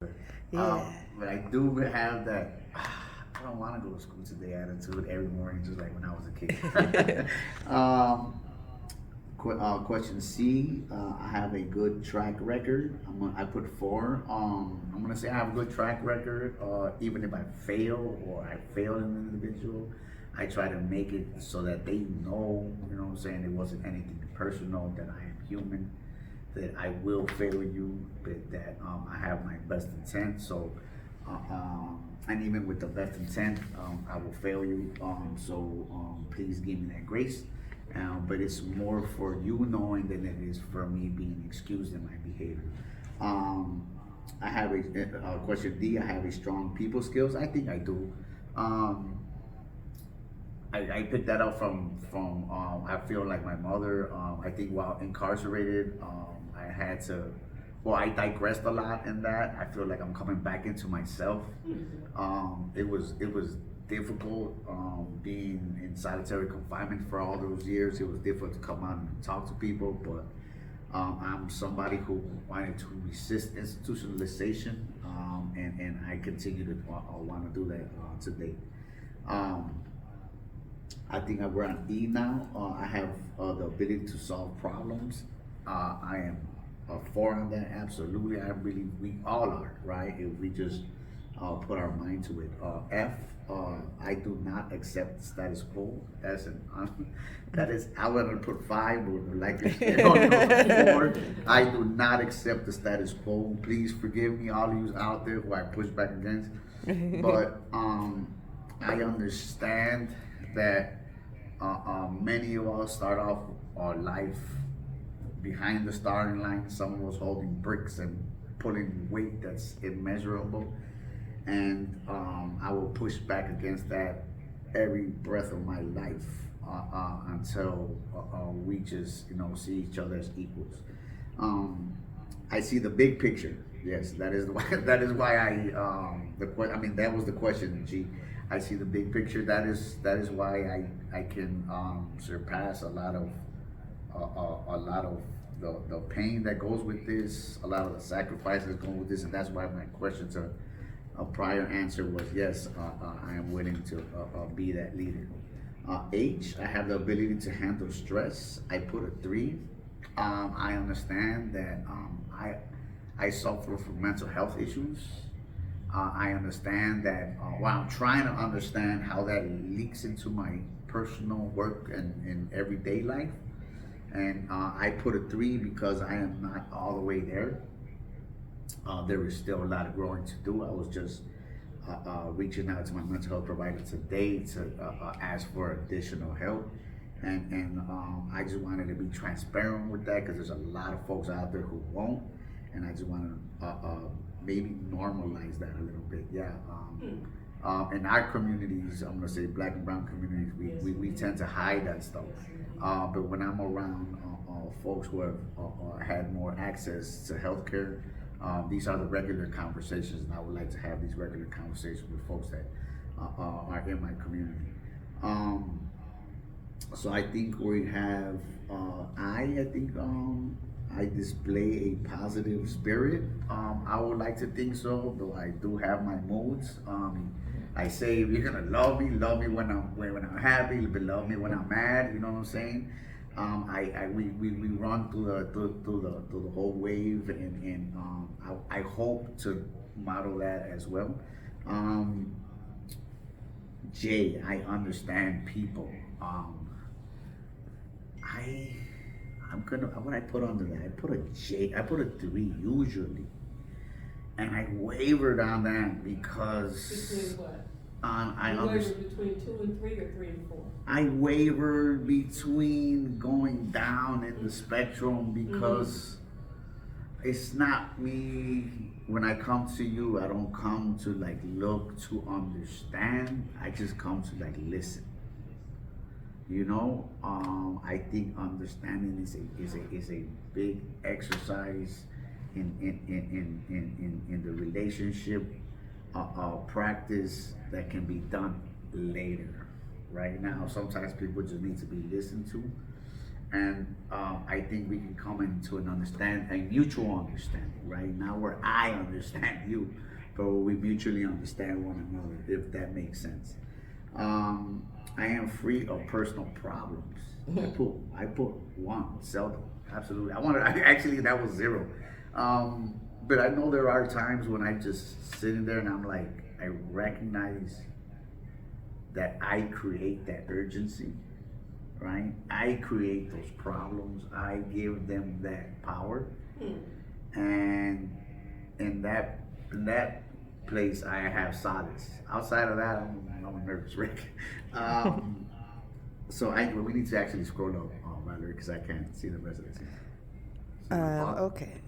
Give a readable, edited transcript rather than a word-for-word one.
Yeah. But I do have that. I don't want to go to school today attitude every morning, just like when I was a kid. um, Question C. I have a good track record. I put four. I'm gonna say I have a good track record. Even if I fail or I fail as an individual, I try to make it so that they know, you know what I'm saying, it wasn't anything personal, that I am human, that I will fail you, but that I have my best intent. So, and even with the best intent, I will fail you. Please give me that grace. But it's more for you knowing than it is for me being excused in my behavior. Um, I have question D. I have a strong people skills. I think I do. Um, I picked that up from I feel like my mother. I think while incarcerated, I had to. Well, I digressed a lot in that. I feel like I'm coming back into myself. It was difficult being in solitary confinement for all those years. It was difficult to come out and talk to people, but I'm somebody who wanted to resist institutionalization, and I continue to want to do that today. Um, I think we're on E now. I have the ability to solve problems. I am for on that, absolutely. I believe we all are, right? If we just put our mind to it. F, I do not accept the status quo. That is, I would have put five, but like it's four. I do not accept the status quo. Please forgive me, all of you out there who I push back against. But I understand that many of us start off our life behind the starting line. Some of us holding bricks and pulling weight that's immeasurable. And I will push back against that every breath of my life until we just, see each other as equals. Um, I see the big picture. Yes, that is why. That is why I mean, that was the question. G. I see the big picture. That is why I can surpass a lot of the pain that goes with this, a lot of the sacrifices that go with this, and that's why my question to a prior answer was yes. I am willing to be that leader. H. I have the ability to handle stress. I put a three. I understand that I suffer from mental health issues. I understand that while I'm trying to understand how that leaks into my personal work and everyday life. And I put a three because I am not all the way there. There is still a lot of growing to do. I was just reaching out to my mental health provider today to ask for additional help. And I just wanted to be transparent with that because there's a lot of folks out there who won't. And I just want to maybe normalize that a little bit. Yeah. In our communities, I'm gonna say black and brown communities, we tend to hide that stuff. But when I'm around folks who have had more access to healthcare, these are the regular conversations, and I would like to have these regular conversations with folks that are in my community. So I think we have I think I display a positive spirit. I would like to think so, though I do have my moods. I say if you're gonna love me when I'm happy, but love me when I'm mad. You know what I'm saying? We run through the whole wave, and I hope to model that as well. Um, J, I understand people. I I'm gonna what I put under that. I put a J. I put a three usually, and I wavered on that Between because what? I You understand. wavered between two and three or three and four? I wavered between going down in the spectrum because it's not me. When I come to you, I don't come to like look to understand. I just come to like listen. I think understanding is a big exercise in the relationship practice that can be done later. Right now, sometimes people just need to be listened to, and I think we can come into a mutual understanding, right? Now where I understand you, but we mutually understand one another, if that makes sense. I am free of personal problems. I put one, seldom, absolutely. Actually, that was zero. But I know there are times when I just sitting there and I'm like, I recognize that I create that urgency, right? I create those problems. I give them that power, and in that place, I have solace. Outside of that, I'm a nervous wreck. Um, we need to actually scroll up, Valerie, because I can't see the rest of the scene. Okay.